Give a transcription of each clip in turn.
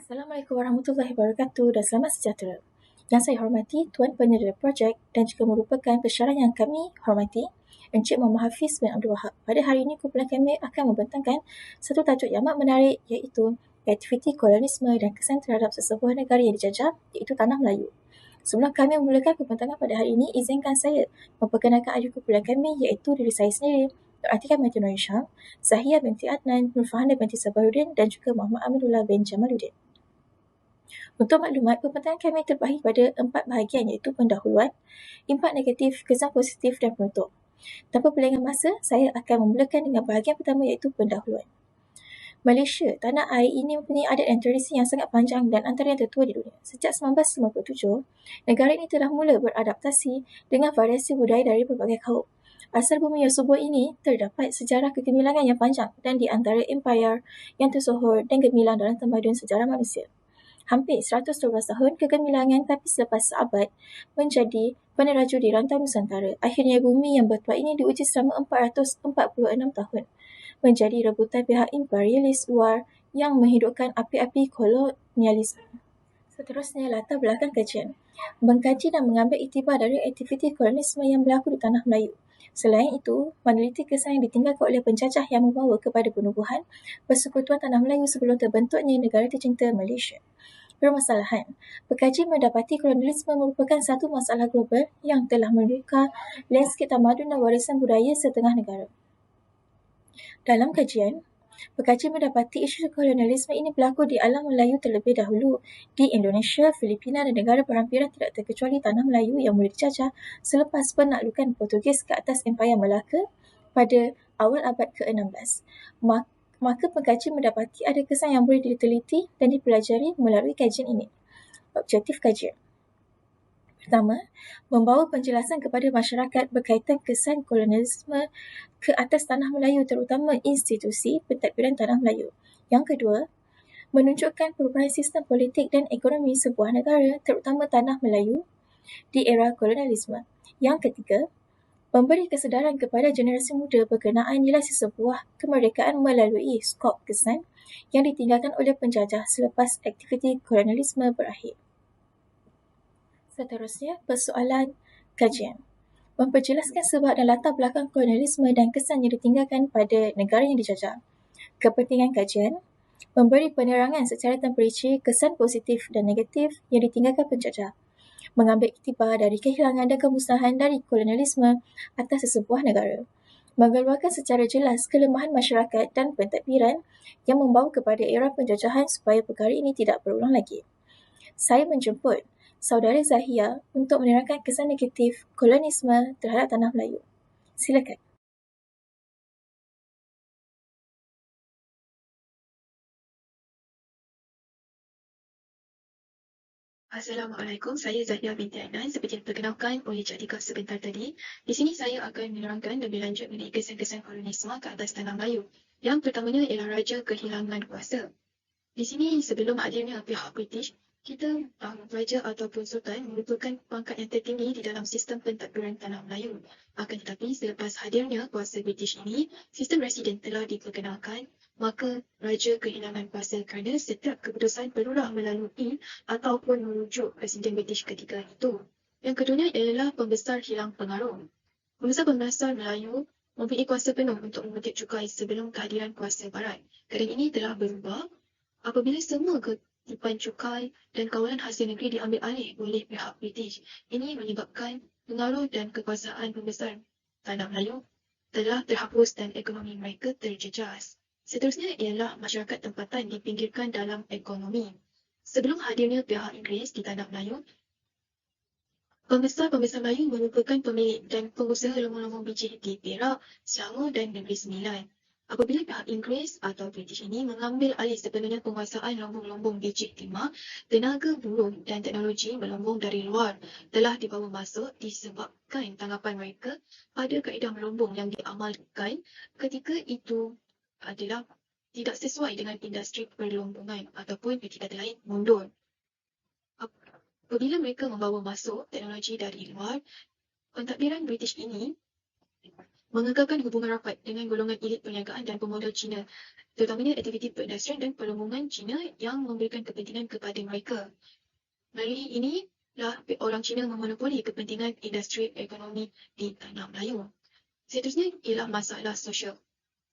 Assalamualaikum warahmatullahi wabarakatuh dan selamat sejahtera. Yang saya hormati Tuan Penyelidik Projek dan juga merupakan pesyarah yang kami hormati, Encik Muhammad Hafiz bin Abdul Wahab. Pada hari ini, kumpulan kami akan membentangkan satu tajuk yang amat menarik iaitu aktiviti kolonialisme dan kesan terhadap sesebuah negara yang dijajah iaitu Tanah Melayu. Sebelum kami memulakan pembentangan pada hari ini, izinkan saya memperkenalkan ahli kumpulan kami iaitu diri saya sendiri, Nur Atika binti Nur Hisham, Zahia binti Adnan, Nur Fahana binti Sabaruddin dan juga Muhammad Aminullah bin Jamaluddin. Untuk maklumat, pembentangan kami terbahagi pada 4 bahagian iaitu pendahuluan, impak negatif, kesan positif dan penutup. Tanpa perlenggan masa, saya akan memulakan dengan bahagian pertama iaitu pendahuluan. Malaysia, tanah air ini mempunyai adat dan tradisi yang sangat panjang dan antara yang tertua di dunia. Sejak 1957, negara ini telah mula beradaptasi dengan variasi budaya dari berbagai kaum. Asal bumi yang subur ini terdapat sejarah kegemilangan yang panjang dan di antara empayar yang tersohor dan gemilang dalam tamadun sejarah manusia. Hampir 112 tahun kegemilangan tapi selepas seabad menjadi peneraju di rantau Nusantara. Akhirnya bumi yang bertuah ini diuji selama 446 tahun. Menjadi rebutan pihak imperialis luar yang menghidupkan api-api kolonialisme. Seterusnya, latar belakang kajian. Mengkaji dan mengambil iktibar dari aktiviti kolonialisme yang berlaku di Tanah Melayu. Selain itu, meneliti kesan yang ditinggalkan oleh penjajah yang membawa kepada penubuhan persekutuan Tanah Melayu sebelum terbentuknya negara tercinta Malaysia. Permasalahan. Pekaji mendapati kolonialisme merupakan satu masalah global yang telah membuka landscape tamadun dan warisan budaya setengah negara. Dalam kajian, pekaji mendapati isu kolonialisme ini berlaku di alam Melayu terlebih dahulu. Di Indonesia, Filipina dan negara berhampiran tidak terkecuali Tanah Melayu yang mula dijajah selepas penaklukan Portugis ke atas Empayar Melaka pada awal abad ke-16. Maka pengkaji mendapati ada kesan yang boleh diteliti dan dipelajari melalui kajian ini. Objektif kajian. Pertama, membawa penjelasan kepada masyarakat berkaitan kesan kolonialisme ke atas Tanah Melayu terutama institusi pentadbiran Tanah Melayu. Yang kedua, menunjukkan perubahan sistem politik dan ekonomi sebuah negara terutama Tanah Melayu di era kolonialisme. Yang ketiga, memberi kesedaran kepada generasi muda berkenaan nilai sesebuah kemerdekaan melalui skop kesan yang ditinggalkan oleh penjajah selepas aktiviti kolonialisme berakhir. Seterusnya, persoalan kajian. Memperjelaskan sebab dan latar belakang kolonialisme dan kesan yang ditinggalkan pada negara yang dijajah. Kepentingan kajian, memberi penerangan secara terperinci kesan positif dan negatif yang ditinggalkan penjajah. Mengambil iktibar dari kehilangan dan kemusnahan dari kolonialisme atas sesebuah negara. Mengeluarkan secara jelas kelemahan masyarakat dan pentadbiran yang membawa kepada era penjajahan supaya perkara ini tidak berulang lagi. Saya menjemput Saudara Zahia untuk menerangkan kesan negatif kolonialisme terhadap Tanah Melayu. Silakan. Assalamualaikum, saya Zahia binti Adnan. Seperti yang diperkenalkan oleh Cik Tika sebentar tadi, di sini saya akan menerangkan lebih lanjut mengenai kesan-kesan kolonialisme ke atas Tanah Melayu. Yang pertamanya ialah raja kehilangan kuasa. Di sini sebelum hadirnya pihak British, kita raja ataupun sultan merupakan pangkat yang tertinggi di dalam sistem pentadbiran Tanah Melayu. Akan tetapi selepas hadirnya kuasa British ini, sistem residen telah diperkenalkan, maka raja kehilangan kuasa kerana setiap keputusan perlulah melalui ataupun merujuk Presiden British ketika itu. Yang keduanya ialah pembesar hilang pengaruh. Pembesar-pembesar Melayu mempunyai kuasa penuh untuk memetik cukai sebelum kehadiran kuasa barat. Keadaan ini telah berubah apabila semua kutipan cukai dan kawalan hasil negeri diambil alih oleh pihak British. Ini menyebabkan pengaruh dan kekuasaan pembesar Tanah Melayu telah terhapus dan ekonomi mereka terjejas. Seterusnya ialah masyarakat tempatan dipinggirkan dalam ekonomi. Sebelum hadirnya pihak Inggeris di Tanah Melayu, pembesar-pembesar Melayu merupakan pemilik dan pengusaha lombong-lombong biji di Perak, Selangor dan Negeri Sembilan. Apabila pihak Inggeris atau British ini mengambil alih sepenuhnya penguasaan lombong-lombong biji timah, tenaga buruh dan teknologi melombong dari luar telah dibawa masuk disebabkan tanggapan mereka pada kaedah melombong yang diamalkan ketika itu adalah tidak sesuai dengan industri perlombongan ataupun kata lain mundur. Apabila mereka membawa masuk teknologi dari luar, pentadbiran British ini mengekalkan hubungan rapat dengan golongan elit perniagaan dan pemodal Cina, terutamanya aktiviti perindustrian dan perlombongan Cina yang memberikan kepentingan kepada mereka. Melalui inilah orang Cina memonopoli kepentingan industri ekonomi di tanah Melayu. Seterusnya ialah masalah sosial.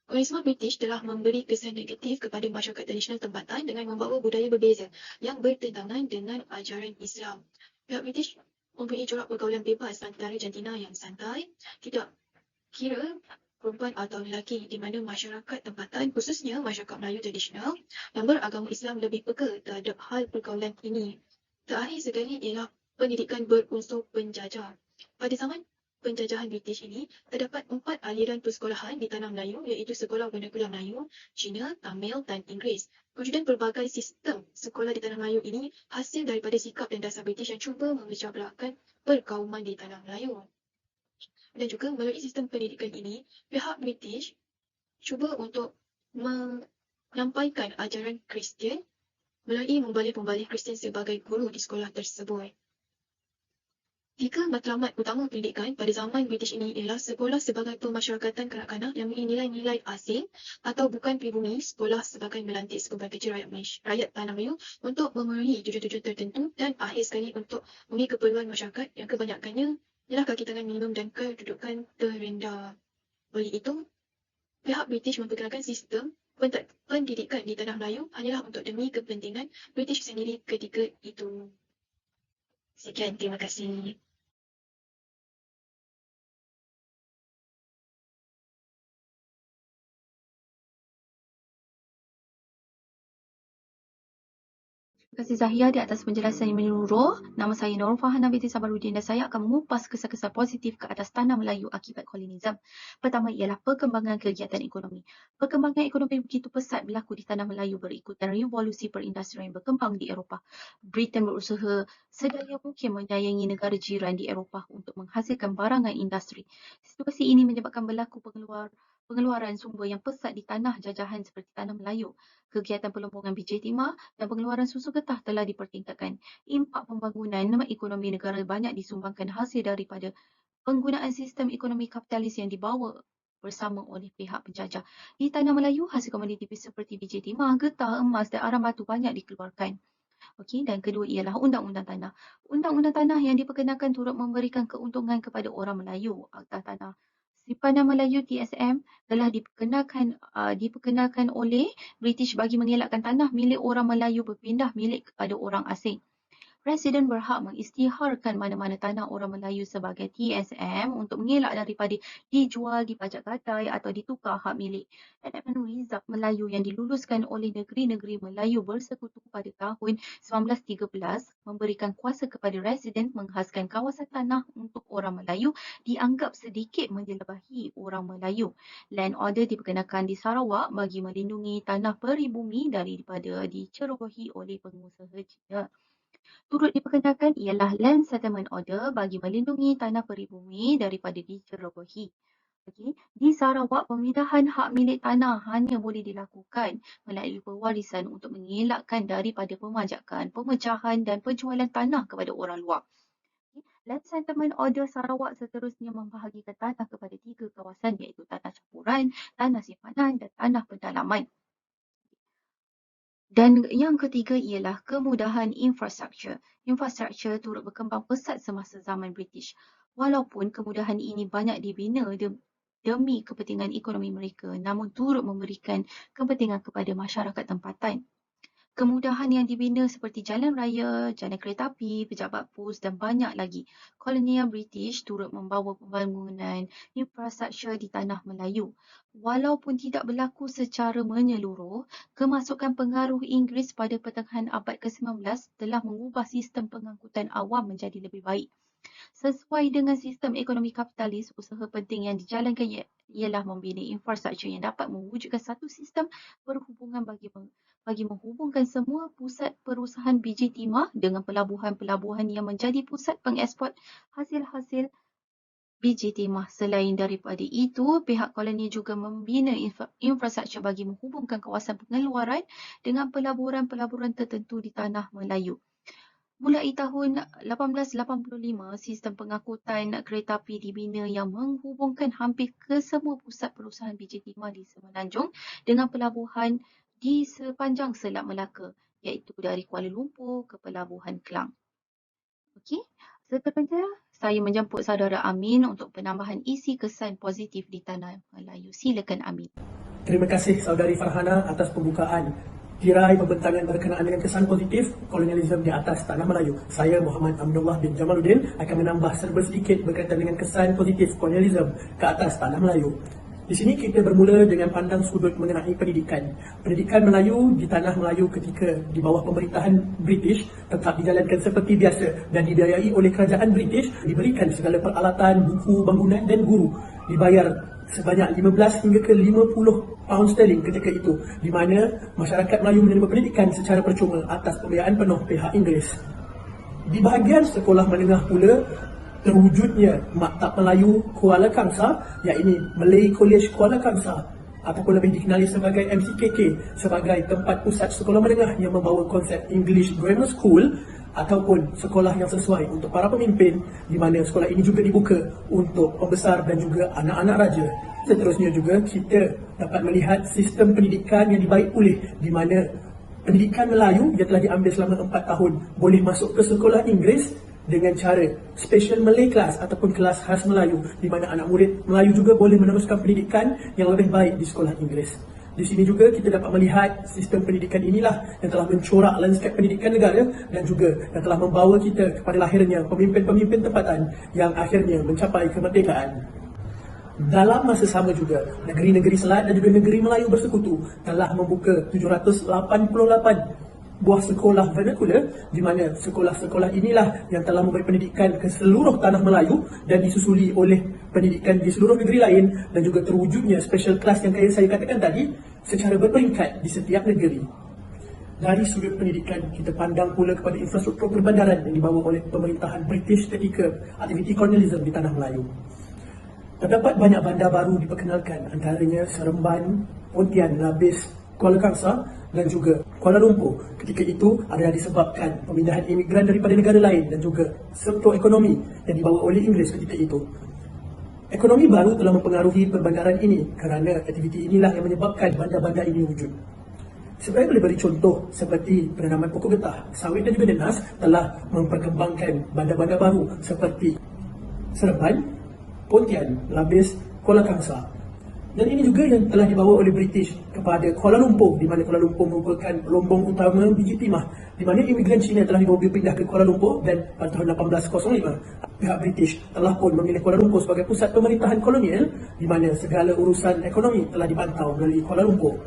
Kolonisme British telah memberi kesan negatif kepada masyarakat tradisional tempatan dengan membawa budaya berbeza yang bertentangan dengan ajaran Islam. Pihak British mempunyai corak pergaulan bebas antara jantina yang santai, tidak kira perempuan atau lelaki, di mana masyarakat tempatan, khususnya masyarakat Melayu tradisional yang beragama Islam, lebih peka terhadap hal pergaulan ini. Terakhir sekali ialah pendidikan berunsur penjajah. Pada zaman penjajahan British ini, terdapat 4 aliran persekolahan di tanah Melayu, iaitu Sekolah Vernakular Melayu, Cina, Tamil dan Inggeris. Kewujudan pelbagai sistem sekolah di tanah Melayu ini hasil daripada sikap dan dasar British yang cuba memecah belahkan perkauman di tanah Melayu. Dan juga melalui sistem pendidikan ini, pihak British cuba untuk menyampaikan ajaran Kristian melalui membalih-pembalih Kristian sebagai guru di sekolah tersebut. 3 matlamat utama pendidikan pada zaman British ini ialah sekolah sebagai pemasyarakatan kanak-kanak yang memiliki nilai-nilai asing atau bukan pribumi, sekolah sebagai melantik sekumpulan kecil rakyat tanah Melayu untuk memenuhi tujuan-tujuan tertentu, dan akhir sekali untuk memenuhi keperluan masyarakat yang kebanyakannya ialah kaki tangan minimum dan kedudukan terendah. Oleh itu, pihak British memperkenalkan sistem pendidikan di tanah Melayu hanyalah untuk demi kepentingan British sendiri ketika itu. Sekian, terima kasih. Terima kasih Zahia di atas penjelasan yang menyeluruh. Nama saya Nurul Fahana binti Sabaruddin dan saya akan mengupas kesan-kesan positif ke atas tanah Melayu akibat kolonisme. Pertama ialah perkembangan kegiatan ekonomi. Perkembangan ekonomi begitu pesat berlaku di tanah Melayu berikutan revolusi perindustrian yang berkembang di Eropah. Britain berusaha sedaya mungkin menyayangi negara jiran di Eropah untuk menghasilkan barangan industri. Situasi ini menyebabkan berlaku pengeluaran sumber yang pesat di tanah jajahan seperti tanah Melayu. Kegiatan perlombongan biji timah dan pengeluaran susu getah telah dipertingkatkan. Impak pembangunan ekonomi negara banyak disumbangkan hasil daripada penggunaan sistem ekonomi kapitalis yang dibawa bersama oleh pihak penjajah. Di tanah Melayu, hasil komoditi seperti biji timah, getah, emas dan arang batu banyak dikeluarkan. Okey, dan kedua ialah undang-undang tanah. Undang-undang tanah yang diperkenalkan turut memberikan keuntungan kepada orang Melayu. Akta Tanah Simpanan Melayu TSM telah diperkenalkan oleh British bagi mengelakkan tanah milik orang Melayu berpindah milik kepada orang asing. Presiden berhak mengisytiharkan mana-mana tanah orang Melayu sebagai TSM untuk mengelak daripada dijual, dipajak gadai atau ditukar hak milik. Enakmen Rizab Melayu yang diluluskan oleh negeri-negeri Melayu bersekutu pada tahun 1913 memberikan kuasa kepada residen menghaskan kawasan tanah untuk orang Melayu dianggap sedikit menjelabahi orang Melayu. Land Order diperkenalkan di Sarawak bagi melindungi tanah peribumi daripada dicerobohi oleh pengusaha Cina. Turut diperkenalkan ialah Land Settlement Order bagi melindungi tanah peribumi daripada dicerobohi. Okay. Di Sarawak, pemindahan hak milik tanah hanya boleh dilakukan melalui pewarisan untuk mengelakkan daripada pemajakan, pemecahan dan penjualan tanah kepada orang luar. Land Settlement Order Sarawak seterusnya membahagikan tanah kepada 3 kawasan iaitu tanah campuran, tanah simpanan dan tanah pendalaman. Dan yang ketiga ialah kemudahan infrastruktur. Infrastruktur turut berkembang pesat semasa zaman British. Walaupun kemudahan ini banyak dibina demi kepentingan ekonomi mereka, namun turut memberikan kepentingan kepada masyarakat tempatan. Kemudahan yang dibina seperti jalan raya, jalan kereta api, pejabat pos dan banyak lagi. Kolonial British turut membawa pembangunan infrastruktur di tanah Melayu. Walaupun tidak berlaku secara menyeluruh, kemasukan pengaruh Inggeris pada pertengahan abad ke-19 telah mengubah sistem pengangkutan awam menjadi lebih baik. Sesuai dengan sistem ekonomi kapitalis, usaha penting yang dijalankan ialah membina infrastruktur yang dapat mewujudkan satu sistem perhubungan bagi menghubungkan semua pusat perusahaan biji timah dengan pelabuhan-pelabuhan yang menjadi pusat pengeksport hasil-hasil biji timah. Selain daripada itu, pihak koloni juga membina infrastruktur bagi menghubungkan kawasan pengeluaran dengan pelaburan-pelaburan tertentu di tanah Melayu. Mulai tahun 1885, sistem pengangkutan kereta api dibina yang menghubungkan hampir ke semua pusat perusahaan biji timah di Semenanjung dengan pelabuhan di sepanjang Selat Melaka, iaitu dari Kuala Lumpur ke Pelabuhan Klang. Okey, seterusnya saya menjemput saudara Amin untuk penambahan isi kesan positif di Tanah Melayu. Silakan Amin. Terima kasih saudari Farhana atas pembukaan tirai pembentangan berkenaan dengan kesan positif kolonialisme di atas Tanah Melayu. Saya Muhammad Abdullah bin Jamaluddin akan menambah serba sedikit berkaitan dengan kesan positif kolonialisme ke atas Tanah Melayu. Di sini kita bermula dengan pandang sudut mengenai pendidikan. Pendidikan Melayu di Tanah Melayu ketika di bawah pemerintahan British tetap dijalankan seperti biasa dan dibiayai oleh kerajaan British, diberikan segala peralatan, buku, bangunan dan guru. Dibayar sebanyak 15 hingga ke 50 pound sterling ketika itu, di mana masyarakat Melayu menerima pendidikan secara percuma atas pembiayaan penuh pihak Inggeris. Di bahagian sekolah menengah pula, terwujudnya Maktab Melayu Kuala Kangsar, iaitu Malay College Kuala Kangsar ataupun lebih dikenali sebagai MCKK, sebagai tempat pusat sekolah menengah yang membawa konsep English Grammar School ataupun sekolah yang sesuai untuk para pemimpin, di mana sekolah ini juga dibuka untuk pembesar dan juga anak-anak raja. Seterusnya juga kita dapat melihat sistem pendidikan yang dibaik pulih, di mana pendidikan Melayu yang telah diambil selama 4 tahun boleh masuk ke sekolah Inggeris dengan cara special Malay class ataupun kelas khas Melayu, di mana anak murid Melayu juga boleh meneruskan pendidikan yang lebih baik di sekolah Inggeris. Di sini juga kita dapat melihat sistem pendidikan inilah yang telah mencorak lanskap pendidikan negara dan juga yang telah membawa kita kepada lahirnya pemimpin-pemimpin tempatan yang akhirnya mencapai kemerdekaan. Dalam masa sama juga, negeri-negeri Selat dan juga negeri Melayu bersekutu telah membuka 788 buah sekolah vernacular, di mana sekolah-sekolah inilah yang telah memberi pendidikan ke seluruh tanah Melayu dan disusuli oleh pendidikan di seluruh negeri lain, dan juga terwujudnya special class yang saya katakan tadi secara berperingkat di setiap negeri. Dari sudut pendidikan, kita pandang pula kepada infrastruktur perbandaran yang dibawa oleh pemerintahan British ketika aktiviti kolonialisme di tanah Melayu. Terdapat banyak bandar baru diperkenalkan, antaranya Seremban, Pontian, Labis, Kuala Kangsar dan juga Kuala Lumpur. Ketika itu adalah disebabkan pemindahan imigran daripada negara lain dan juga sektor ekonomi yang dibawa oleh Inggeris ketika itu. Ekonomi baru telah mempengaruhi perbandaran ini kerana aktiviti inilah yang menyebabkan bandar-bandar ini wujud. Sebenarnya boleh beri contoh seperti penanaman pokok getah, sawit dan juga nenas telah memperkembangkan bandar-bandar baru seperti Seremban, Pontian, Labis, Kuala Kangsar. Dan ini juga yang telah dibawa oleh British kepada Kuala Lumpur, di mana Kuala Lumpur merupakan lombong utama biji timah, di mana imigran Cina telah dibawa pindah ke Kuala Lumpur, dan pada tahun 1805 pihak British telah pun memilih Kuala Lumpur sebagai pusat pemerintahan kolonial, di mana segala urusan ekonomi telah dipantau melalui Kuala Lumpur.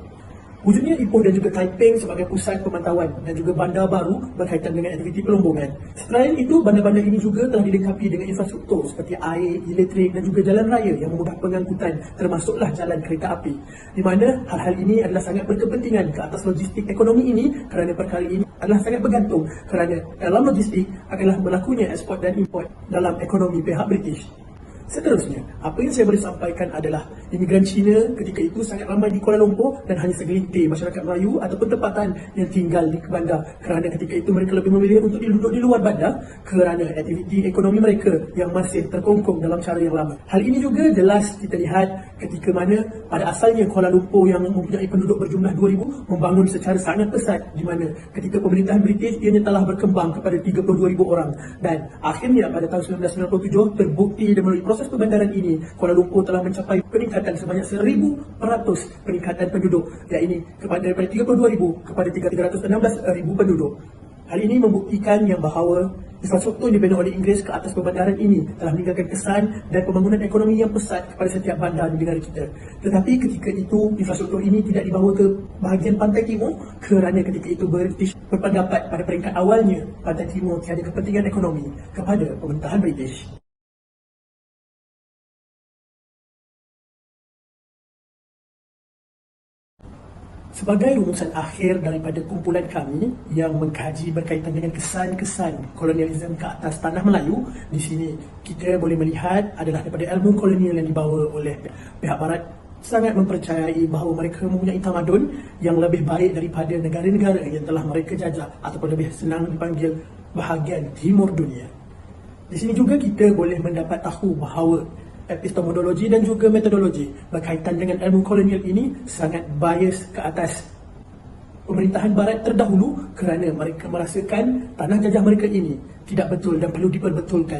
Wujudnya Ipoh dan juga Taiping sebagai pusat pemantauan dan juga bandar baru berkaitan dengan aktiviti pelombongan. Selain itu, bandar-bandar ini juga telah dilengkapi dengan infrastruktur seperti air, elektrik dan juga jalan raya yang memudahkan pengangkutan, termasuklah jalan kereta api. Di mana hal-hal ini adalah sangat berkepentingan ke atas logistik ekonomi ini, kerana perkara ini adalah sangat bergantung kerana dalam logistik adalah berlakunya ekspor dan import dalam ekonomi pihak British. Seterusnya, apa yang saya boleh sampaikan adalah imigran Cina ketika itu sangat ramai di Kuala Lumpur dan hanya segelintir masyarakat Melayu ataupun tempatan yang tinggal di bandar, kerana ketika itu mereka lebih memilih untuk duduk di luar bandar kerana aktiviti ekonomi mereka yang masih terkongkong dalam cara yang lama. Hal ini juga jelas kita lihat ketika mana pada asalnya Kuala Lumpur yang mempunyai penduduk berjumlah 2,000 membangun secara sangat pesat, di mana ketika pemerintahan British ianya telah berkembang kepada 32,000 orang, dan akhirnya pada tahun 1997 terbukti dan melalui proses perbandaran ini Kuala Lumpur telah mencapai peningkatan sebanyak 1,000% peningkatan penduduk, iaitu daripada 32,000 kepada 316,000 penduduk. Hal ini membuktikan yang bahawa infrastruktur yang dibina oleh Inggeris ke atas perbandaran ini telah meninggalkan kesan dan pembangunan ekonomi yang pesat kepada setiap bandar di negara kita. Tetapi ketika itu infrastruktur ini tidak dibawa ke bahagian pantai timur kerana ketika itu British berpendapat pada peringkat awalnya pantai timur tiada kepentingan ekonomi kepada pemerintahan British. Sebagai rumusan akhir daripada kumpulan kami yang mengkaji berkaitan dengan kesan-kesan kolonialisme ke atas tanah Melayu, di sini kita boleh melihat adalah daripada ilmu kolonial yang dibawa oleh pihak barat sangat mempercayai bahawa mereka mempunyai tamadun yang lebih baik daripada negara-negara yang telah mereka jajah ataupun lebih senang dipanggil bahagian timur dunia. Di sini juga kita boleh mendapat tahu bahawa epistemologi dan juga metodologi berkaitan dengan ilmu kolonial ini sangat bias ke atas pemerintahan barat terdahulu kerana mereka merasakan tanah jajah mereka ini tidak betul dan perlu diperbetulkan.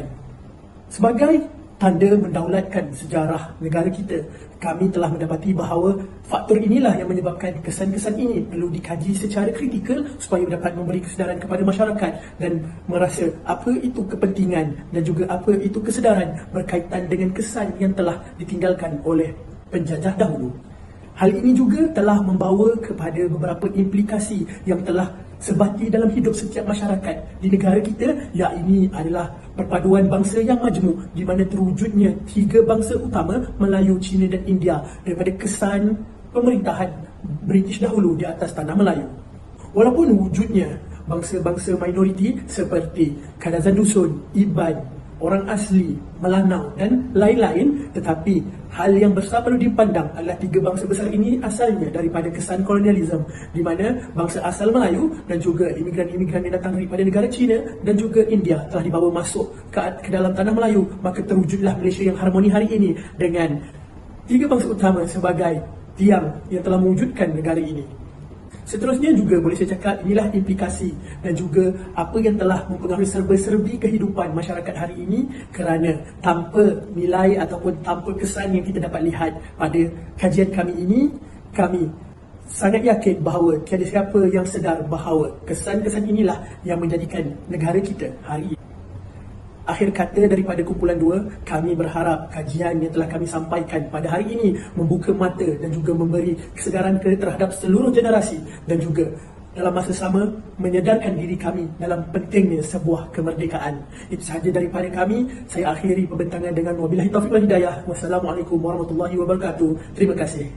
Sebagai tanda mendaulatkan sejarah negara kita, kami telah mendapati bahawa faktor inilah yang menyebabkan kesan-kesan ini perlu dikaji secara kritikal supaya dapat memberi kesedaran kepada masyarakat dan merasa apa itu kepentingan dan juga apa itu kesedaran berkaitan dengan kesan yang telah ditinggalkan oleh penjajah dahulu. Hal ini juga telah membawa kepada beberapa implikasi yang telah sebati dalam hidup setiap masyarakat di negara kita, iaitu adalah perpaduan bangsa yang majmuk di mana terwujudnya 3 bangsa utama Melayu, Cina dan India daripada kesan pemerintahan British dahulu di atas tanah Melayu. Walaupun wujudnya bangsa-bangsa minoriti seperti Kadazan Dusun, Iban, orang asli, Melanau dan lain-lain, tetapi hal yang besar perlu dipandang adalah 3 bangsa besar ini asalnya daripada kesan kolonialisme, di mana bangsa asal Melayu dan juga imigran-imigran yang datang daripada negara China dan juga India telah dibawa masuk ke dalam tanah Melayu. Maka terwujudlah Malaysia yang harmoni hari ini dengan 3 bangsa utama sebagai tiang yang telah mewujudkan negara ini. Seterusnya juga boleh saya cakap inilah implikasi dan juga apa yang telah mempengaruhi serba-serbi kehidupan masyarakat hari ini, kerana tanpa nilai ataupun tanpa kesan yang kita dapat lihat pada kajian kami ini, kami sangat yakin bahawa tiada siapa yang sedar bahawa kesan-kesan inilah yang menjadikan negara kita hari ini. Akhir kata daripada kumpulan 2, kami berharap kajian yang telah kami sampaikan pada hari ini membuka mata dan juga memberi kesedaran terhadap seluruh generasi dan juga dalam masa sama menyedarkan diri kami dalam pentingnya sebuah kemerdekaan. Itu sahaja daripada kami. Saya akhiri pembentangan dengan wabillahi taufiq wal hidayah. Wassalamualaikum warahmatullahi wabarakatuh. Terima kasih.